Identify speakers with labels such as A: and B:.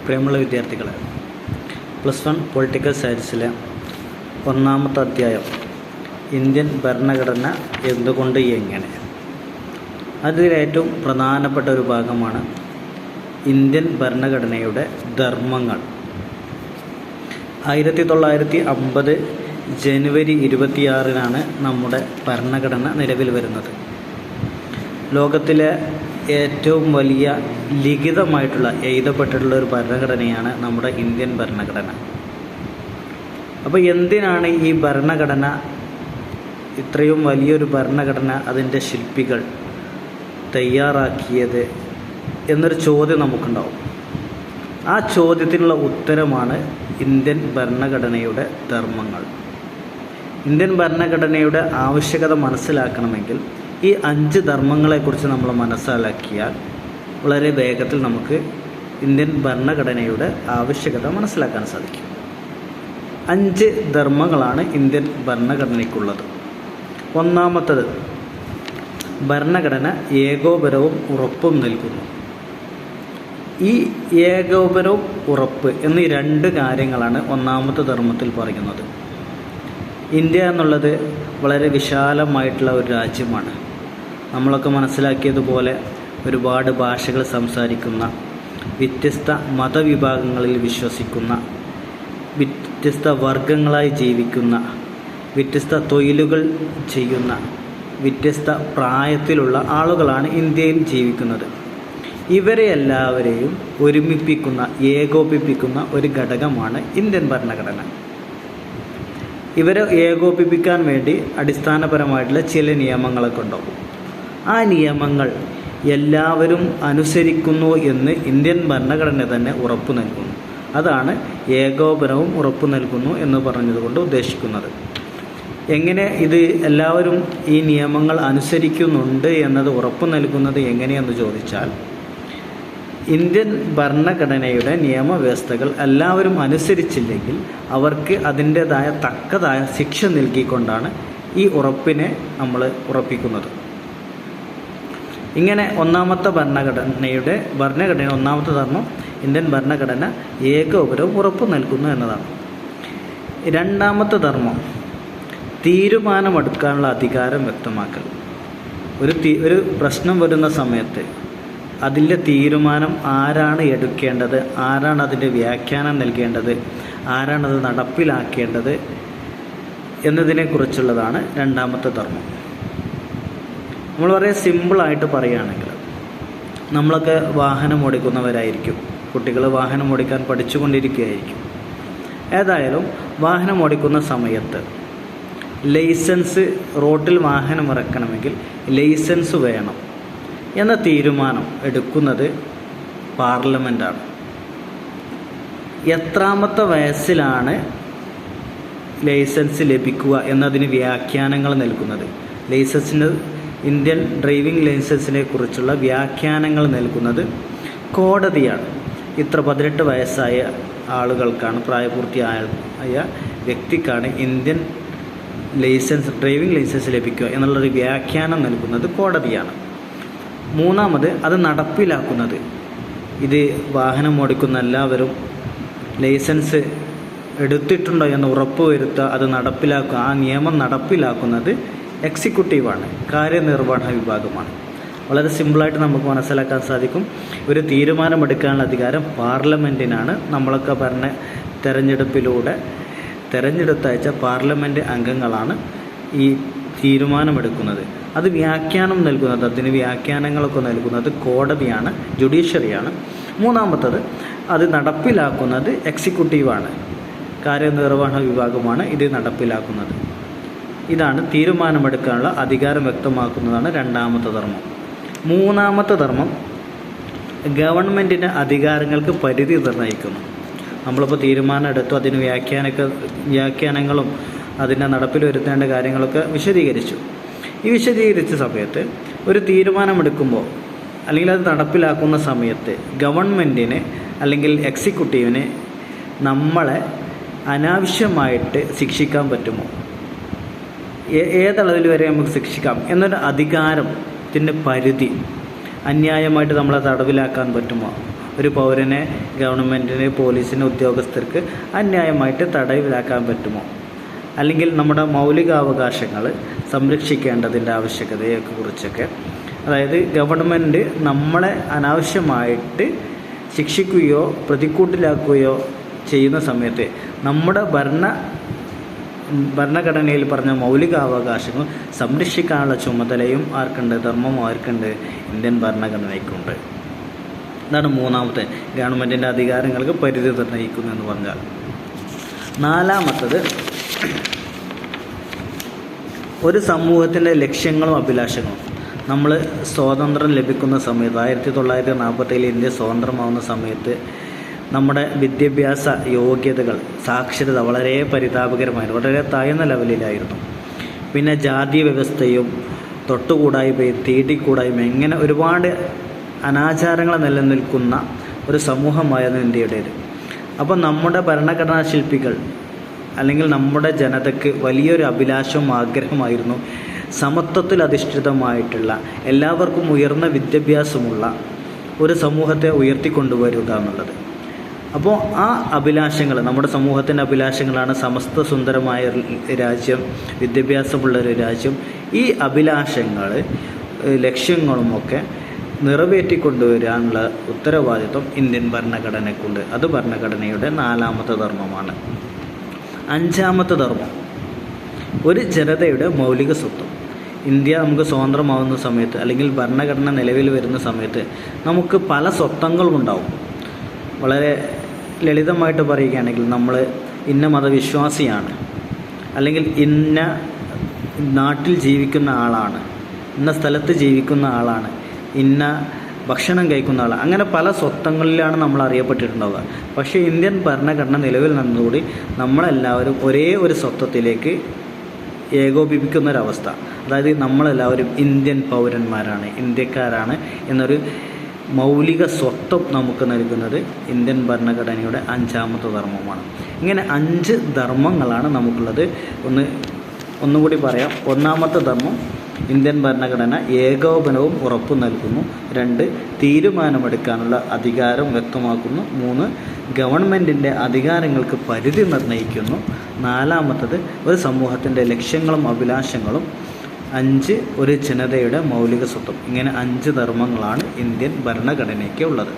A: പ്രിയമുള്ള വിദ്യാർത്ഥികളെ, +1 പൊളിറ്റിക്കൽ സയൻസിലെ ഒന്നാമത്തെ അധ്യായം ഇന്ത്യൻ ഭരണഘടന എന്തുകൊണ്ട് എങ്ങനെ. അതിലേറ്റവും പ്രധാനപ്പെട്ട ഒരു ഭാഗമാണ് ഇന്ത്യൻ ഭരണഘടനയുടെ ധർമ്മങ്ങൾ. 1950 ജനുവരി 26 നമ്മുടെ ഭരണഘടന നിലവിൽ വരുന്നത്. ലോകത്തിലെ ഏറ്റവും വലിയ ലിഖിതമായിട്ടുള്ള എഴുതപ്പെട്ടിട്ടുള്ള ഒരു ഭരണഘടനയാണ് നമ്മുടെ ഇന്ത്യൻ ഭരണഘടന. അപ്പോൾ എന്തിനാണ് ഈ ഭരണഘടന, ഇത്രയും വലിയൊരു ഭരണഘടന അതിൻ്റെ ശില്പികൾ തയ്യാറാക്കിയത് എന്നൊരു ചോദ്യം നമുക്കുണ്ടാവും. ആ ചോദ്യത്തിനുള്ള ഉത്തരമാണ് ഇന്ത്യൻ ഭരണഘടനയുടെ ധർമ്മങ്ങൾ. ഇന്ത്യൻ ഭരണഘടനയുടെ ആവശ്യകത മനസ്സിലാക്കണമെങ്കിൽ ഈ 5 ധർമ്മങ്ങളെക്കുറിച്ച് നമ്മൾ മനസ്സിലാക്കിയാൽ വളരെ വേഗത്തിൽ നമുക്ക് ഇന്ത്യൻ ഭരണഘടനയുടെ ആവശ്യകത മനസ്സിലാക്കാൻ സാധിക്കും. 5 ധർമ്മങ്ങളാണ് ഇന്ത്യൻ ഭരണഘടനയ്ക്കുള്ളത്. ഒന്നാമത്തത്, ഭരണഘടന ഏകോപനവും ഉറപ്പും നൽകുന്നു. ഈ ഏകോപനവും ഉറപ്പ് എന്നീ 2 കാര്യങ്ങളാണ് ഒന്നാമത്തെ ധർമ്മത്തിൽ പറയുന്നത്. ഇന്ത്യ എന്നുള്ളത് വളരെ വിശാലമായിട്ടുള്ള ഒരു രാജ്യമാണ്. നമ്മളൊക്കെ മനസ്സിലാക്കിയതുപോലെ ഒരുപാട് ഭാഷകൾ സംസാരിക്കുന്ന, വ്യത്യസ്ത മതവിഭാഗങ്ങളിൽ വിശ്വസിക്കുന്ന, വ്യത്യസ്ത വർഗങ്ങളായി ജീവിക്കുന്ന, വ്യത്യസ്ത തൊഴിലുകൾ ചെയ്യുന്ന, വ്യത്യസ്ത പ്രായത്തിലുള്ള ആളുകളാണ് ഇന്ത്യയിൽ ജീവിക്കുന്നത്. ഇവരെ എല്ലാവരെയും ഒരുമിപ്പിക്കുന്ന, ഏകോപിപ്പിക്കുന്ന ഒരു ഘടകമാണ് ഇന്ത്യൻ ഭരണഘടന. ഇവരെ ഏകോപിപ്പിക്കാൻ വേണ്ടി അടിസ്ഥാനപരമായിട്ടുള്ള ചില നിയമങ്ങളൊക്കെ ഉണ്ടാവും. ആ നിയമങ്ങൾ എല്ലാവരും അനുസരിക്കുന്നു എന്ന് ഇന്ത്യൻ ഭരണഘടന തന്നെ ഉറപ്പു നൽകുന്നു. അതാണ് ഏകോപനവും ഉറപ്പു നൽകുന്നു എന്ന് പറഞ്ഞതുകൊണ്ട് ഉദ്ദേശിക്കുന്നത്. എങ്ങനെ ഇത് എല്ലാവരും ഈ നിയമങ്ങൾ അനുസരിക്കുന്നുണ്ട് എന്നത് ഉറപ്പു നൽകുന്നത് എങ്ങനെയെന്ന് ചോദിച്ചാൽ, ഇന്ത്യൻ ഭരണഘടനയുടെ നിയമവ്യവസ്ഥകൾ എല്ലാവരും അനുസരിച്ചില്ലെങ്കിൽ അവർക്ക് അതിൻ്റേതായ തക്കതായ ശിക്ഷ നൽകിക്കൊണ്ടാണ് ഈ ഉറപ്പിനെ നമ്മൾ ഉറപ്പിക്കുന്നത്. ഇങ്ങനെ ഒന്നാമത്തെ ഭരണഘടന ഒന്നാമത്തെ ധർമ്മം ഇന്ത്യൻ ഭരണഘടന ഏകോപനവും ഉറപ്പു നൽകുന്നു എന്നതാണ്. രണ്ടാമത്തെ ധർമ്മം തീരുമാനമെടുക്കാനുള്ള അധികാരം വ്യക്തമാക്കൽ. ഒരു പ്രശ്നം വരുന്ന സമയത്ത് അതിൻ്റെ തീരുമാനം ആരാണ് എടുക്കേണ്ടത്, ആരാണ് അതിൻ്റെ വ്യാഖ്യാനം നൽകേണ്ടത്, ആരാണത് നടപ്പിലാക്കേണ്ടത് എന്നതിനെക്കുറിച്ചുള്ളതാണ് രണ്ടാമത്തെ ധർമ്മം. നമ്മൾ വളരെ സിമ്പിളായിട്ട് പറയുകയാണെങ്കിൽ, നമ്മളൊക്കെ വാഹനം ഓടിക്കുന്നവരായിരിക്കും, കുട്ടികൾ വാഹനം ഓടിക്കാൻ പഠിച്ചുകൊണ്ടിരിക്കുകയായിരിക്കും. ഏതായാലും വാഹനം ഓടിക്കുന്ന സമയത്ത് ലൈസൻസ്, റോഡിൽ വാഹനം ഇറക്കണമെങ്കിൽ ലൈസൻസ് വേണം എന്ന തീരുമാനം എടുക്കുന്നത് പാർലമെൻറ്റാണ്. എത്രാമത്തെ വയസ്സിലാണ് ലൈസൻസ് ലഭിക്കുക എന്നതിന് വ്യാഖ്യാനങ്ങൾ നൽകുന്നത്, ഇന്ത്യൻ ഡ്രൈവിംഗ് ലൈസൻസിനെ കുറിച്ചുള്ള വ്യാഖ്യാനങ്ങൾ നൽകുന്നത് കോടതിയാണ്. ഇത്ര 18 വയസ്സായ ആളുകൾക്കാണ്, പ്രായപൂർത്തിയായ വ്യക്തിക്കാണ് ഇന്ത്യൻ ഡ്രൈവിംഗ് ലൈസൻസ് ലഭിക്കുക എന്നുള്ളൊരു വ്യാഖ്യാനം നൽകുന്നത് കോടതിയാണ്. മൂന്നാമത്, അത് നടപ്പിലാക്കുന്നത്, ഇത് വാഹനം ഓടിക്കുന്ന എല്ലാവരും ലൈസൻസ് എടുത്തിട്ടുണ്ടോ എന്ന് ഉറപ്പുവരുത്തുക, അത് നടപ്പിലാക്കുക, ആ നിയമം നടപ്പിലാക്കുന്നത് എക്സിക്യൂട്ടീവാണ്, കാര്യനിർവഹണ വിഭാഗമാണ്. വളരെ സിമ്പിളായിട്ട് നമുക്ക് മനസ്സിലാക്കാൻ സാധിക്കും. ഒരു തീരുമാനമെടുക്കാനുള്ള അധികാരം പാർലമെൻറ്റിനാണ്. നമ്മളൊക്കെ പറഞ്ഞ തെരഞ്ഞെടുത്തയച്ച പാർലമെൻറ്റ് അംഗങ്ങളാണ് ഈ തീരുമാനമെടുക്കുന്നത്. അത് വ്യാഖ്യാനം നൽകുന്നത്, അതിന് വ്യാഖ്യാനങ്ങളൊക്കെ നൽകുന്നത് കോടതിയാണ്, ജുഡീഷ്യറിയാണ്. മൂന്നാമത്തത്, അത് നടപ്പിലാക്കുന്നത് എക്സിക്യൂട്ടീവാണ്, കാര്യനിർവഹണ വിഭാഗമാണ് ഇത് നടപ്പിലാക്കുന്നത്. ഇതാണ് തീരുമാനമെടുക്കാനുള്ള അധികാരം വ്യക്തമാക്കുന്നതാണ് രണ്ടാമത്തെ ധർമ്മം. മൂന്നാമത്തെ ധർമ്മം ഗവൺമെൻറ്റിൻ്റെ അധികാരങ്ങൾക്ക് പരിധി നിർണ്ണയിക്കുന്നു. നമ്മളിപ്പോൾ തീരുമാനം എടുത്തു, അതിന് വ്യാഖ്യാനങ്ങളും അതിനെ നടപ്പിൽ വരുത്തേണ്ട കാര്യങ്ങളൊക്കെ വിശദീകരിച്ചു. ഈ വിശദീകരിച്ച സമയത്ത് ഒരു തീരുമാനമെടുക്കുമ്പോൾ അല്ലെങ്കിൽ അത് നടപ്പിലാക്കുന്ന സമയത്ത് ഗവൺമെൻറ്റിന് അല്ലെങ്കിൽ എക്സിക്യൂട്ടീവിന് നമ്മളെ അനാവശ്യമായിട്ട് ശിക്ഷിക്കാൻ പറ്റുമോ, ഏതളവിൽ വരെ നമുക്ക് ശിക്ഷിക്കാം എന്നൊരു അധികാരത്തിൻ്റെ പരിധി, അന്യായമായിട്ട് നമ്മളെ തടവിലാക്കാൻ പറ്റുമോ, ഒരു പൗരനെ ഗവൺമെൻറ്റിന്, പോലീസിന്, ഉദ്യോഗസ്ഥർക്ക് അന്യായമായിട്ട് തടവിലാക്കാൻ പറ്റുമോ? അല്ലെങ്കിൽ നമ്മുടെ മൗലികാവകാശങ്ങൾ സംരക്ഷിക്കേണ്ടതിൻ്റെ ആവശ്യകതയെയൊക്കെ കുറിച്ചൊക്കെ, അതായത് ഗവൺമെൻറ് നമ്മളെ അനാവശ്യമായിട്ട് ശിക്ഷിക്കുകയോ പ്രതിക്കൂട്ടിലാക്കുകയോ ചെയ്യുന്ന സമയത്ത് നമ്മുടെ ഭരണഘടനയിൽ പറഞ്ഞ മൗലികാവകാശങ്ങൾ സംരക്ഷിക്കാനുള്ള ചുമതലയും ആർക്കുണ്ട്? ധർമ്മം ആർക്കുണ്ട്? ഇന്ത്യൻ ഭരണഘടനയ്ക്കുണ്ട്. ഇതാണ് മൂന്നാമത്തെ, ഗവൺമെൻറ്റിൻ്റെ അധികാരങ്ങൾക്ക് പരിധി നിർണ്ണയിക്കുന്നു എന്ന് പറഞ്ഞാൽ. നാലാമത്തത്, ഒരു സമൂഹത്തിൻ്റെ ലക്ഷ്യങ്ങളും അഭിലാഷങ്ങളും. നമ്മൾ സ്വാതന്ത്ര്യം ലഭിക്കുന്ന സമയത്ത് 1947 ഇന്ത്യ സ്വതന്ത്രമാവുന്ന സമയത്ത് നമ്മുടെ വിദ്യാഭ്യാസ യോഗ്യതകൾ, സാക്ഷരത വളരെ പരിതാപകരമായിരുന്നു, വളരെ താഴ്ന്ന ലെവലിലായിരുന്നു. പിന്നെ ജാതി വ്യവസ്ഥയും തൊട്ടുകൂടായ്മയും തീണ്ടിക്കൂടായ്മയും ഇങ്ങനെ ഒരുപാട് അനാചാരങ്ങൾ നിലനിൽക്കുന്ന ഒരു സമൂഹമായിരുന്നു ഇന്ത്യയുടേത്. അപ്പോൾ നമ്മുടെ ഭരണഘടനാ ശില്പികൾ അല്ലെങ്കിൽ നമ്മുടെ ജനതയ്ക്ക് വലിയൊരു അഭിലാഷവും ആഗ്രഹമായിരുന്നു സമത്വത്തിൽ അധിഷ്ഠിതമായിട്ടുള്ള, എല്ലാവർക്കും ഉയർന്ന വിദ്യാഭ്യാസമുള്ള ഒരു സമൂഹത്തെ ഉയർത്തിക്കൊണ്ടുവരിക എന്നുള്ളത്. അപ്പോൾ ആ അഭിലാഷങ്ങൾ, നമ്മുടെ സമൂഹത്തിൻ്റെ അഭിലാഷങ്ങളാണ് സമസ്ത സുന്ദരമായ രാജ്യം, വിദ്യാഭ്യാസമുള്ളൊരു രാജ്യം. ഈ അഭിലാഷങ്ങൾ, ലക്ഷ്യങ്ങളുമൊക്കെ നിറവേറ്റിക്കൊണ്ടുവരാനുള്ള ഉത്തരവാദിത്വം ഇന്ത്യൻ ഭരണഘടനയ്ക്കുണ്ട്. അത് ഭരണഘടനയുടെ നാലാമത്തെ ധർമ്മമാണ്. അഞ്ചാമത്തെ ധർമ്മം, ഒരു ജനതയുടെ മൗലിക സ്വത്വം. ഇന്ത്യ നമുക്ക് സ്വതന്ത്രമാവുന്ന സമയത്ത് അല്ലെങ്കിൽ ഭരണഘടന നിലവിൽ വരുന്ന സമയത്ത് നമുക്ക് പല സ്വത്വങ്ങളും ഉണ്ടാവും. വളരെ ലളിതമായിട്ട് പറയുകയാണെങ്കിൽ നമ്മൾ ഇന്ന മതവിശ്വാസിയാണ്, അല്ലെങ്കിൽ ഇന്ന നാട്ടിൽ ജീവിക്കുന്ന ആളാണ്, ഇന്ന സ്ഥലത്ത് ജീവിക്കുന്ന ആളാണ്, ഇന്ന ഭക്ഷണം കഴിക്കുന്ന ആൾ, അങ്ങനെ പല സ്വത്വങ്ങളിലാണ് നമ്മൾ അറിയപ്പെട്ടിട്ടുണ്ടാവുക. പക്ഷേ ഇന്ത്യൻ ഭരണഘടന നിലവിൽ നിന്നുകൂടി നമ്മളെല്ലാവരും ഒരേ ഒരു സ്വത്വത്തിലേക്ക് ഏകോപിപ്പിക്കുന്നൊരവസ്ഥ. അതായത് നമ്മളെല്ലാവരും ഇന്ത്യൻ പൗരന്മാരാണ്, ഇന്ത്യക്കാരാണ് എന്നൊരു മൗലിക സ്വത്വം നമുക്ക് നൽകുന്നത് ഇന്ത്യൻ ഭരണഘടനയുടെ അഞ്ചാമത്തെ ധർമ്മമാണ്. ഇങ്ങനെ 5 ധർമ്മങ്ങളാണ് നമുക്കുള്ളത്. ഒന്നുകൂടി പറയാം. ഒന്നാമത്തെ ധർമ്മം, ഇന്ത്യൻ ഭരണഘടന ഏകോപനവും ഉറപ്പു നൽകുന്നു. 2, തീരുമാനമെടുക്കാനുള്ള അധികാരം വ്യക്തമാക്കുന്നു. 3, ഗവൺമെൻറ്റിൻ്റെ അധികാരങ്ങൾക്ക് പരിധി നിർണ്ണയിക്കുന്നു. 4, ഒരു സമൂഹത്തിൻ്റെ ലക്ഷ്യങ്ങളും അഭിലാഷങ്ങളും. 5, ഒരു ജനതയുടെ മൗലിക സ്വത്വം. ഇങ്ങനെ 5 ധർമ്മങ്ങളാണ് ഇന്ത്യൻ ഭരണഘടനയ്ക്ക് ഉള്ളത്.